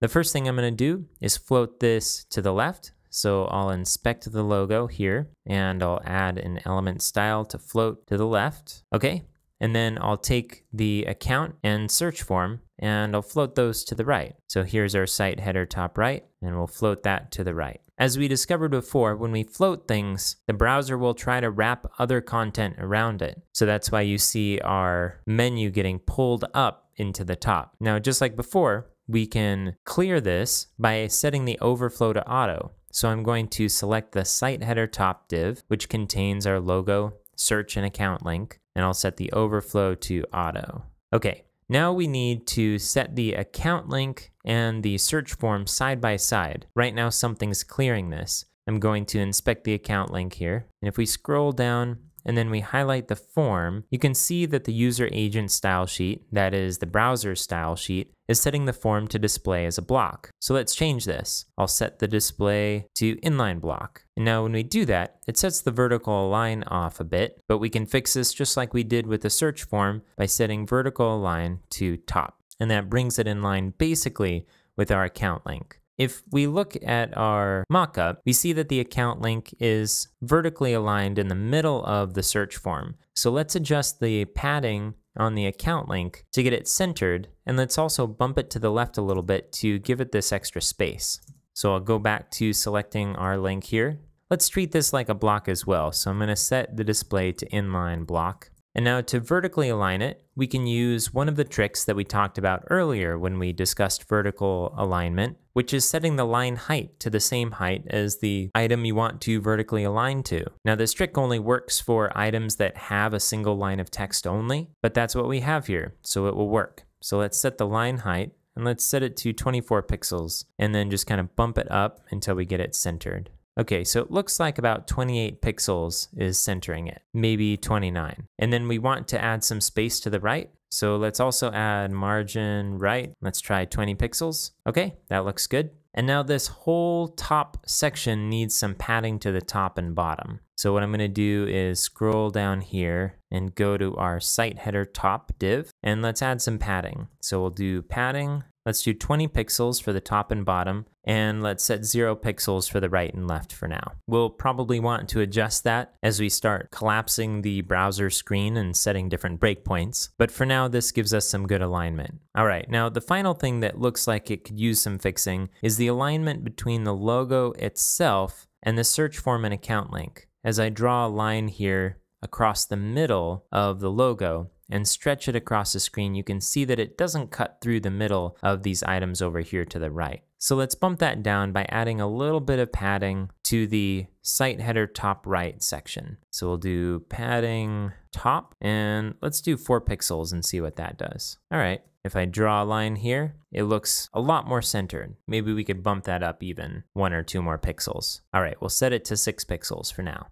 The first thing I'm going to do is float this to the left. So I'll inspect the logo here and I'll add an element style to float to the left. Okay. And then I'll take the account and search form and I'll float those to the right. So here's our site header top right, and we'll float that to the right. As we discovered before, when we float things, the browser will try to wrap other content around it. So that's why you see our menu getting pulled up into the top. Now, just like before, we can clear this by setting the overflow to auto. So I'm going to select the site header top div, which contains our logo, search, and account link, and I'll set the overflow to auto. Okay, now we need to set the account link and the search form side by side. Right now something's clearing this. I'm going to inspect the account link here, and if we scroll down and then we highlight the form, you can see that the user agent style sheet, that is the browser style sheet, is setting the form to display as a block. So let's change this. I'll set the display to inline block. And now when we do that, it sets the vertical align off a bit, but we can fix this just like we did with the search form by setting vertical align to top. And that brings it in line basically with our account link. If we look at our mockup, we see that the account link is vertically aligned in the middle of the search form. So let's adjust the padding on the account link to get it centered, and let's also bump it to the left a little bit to give it this extra space. So I'll go back to selecting our link here. Let's treat this like a block as well. So I'm going to set the display to inline block. And now to vertically align it, we can use one of the tricks that we talked about earlier when we discussed vertical alignment, which is setting the line height to the same height as the item you want to vertically align to. Now this trick only works for items that have a single line of text only, but that's what we have here, so it will work. So let's set the line height and let's set it to 24 pixels and then just kind of bump it up until we get it centered. Okay, so it looks like about 28 pixels is centering it, maybe 29. And then we want to add some space to the right. So let's also add margin right. Let's try 20 pixels. Okay, that looks good. And now this whole top section needs some padding to the top and bottom. So what I'm gonna do is scroll down here and go to our site header top div, and let's add some padding. So we'll do padding. Let's do 20 pixels for the top and bottom, and let's set 0 pixels for the right and left for now. We'll probably want to adjust that as we start collapsing the browser screen and setting different breakpoints, but for now this gives us some good alignment. All right, now the final thing that looks like it could use some fixing is the alignment between the logo itself and the search form and account link. As I draw a line here across the middle of the logo and stretch it across the screen, you can see that it doesn't cut through the middle of these items over here to the right. So let's bump that down by adding a little bit of padding to the site header top right section. So we'll do padding top, and let's do 4 pixels and see what that does. All right, if I draw a line here, it looks a lot more centered. Maybe we could bump that up even 1 or 2 more pixels. All right, we'll set it to 6 pixels for now.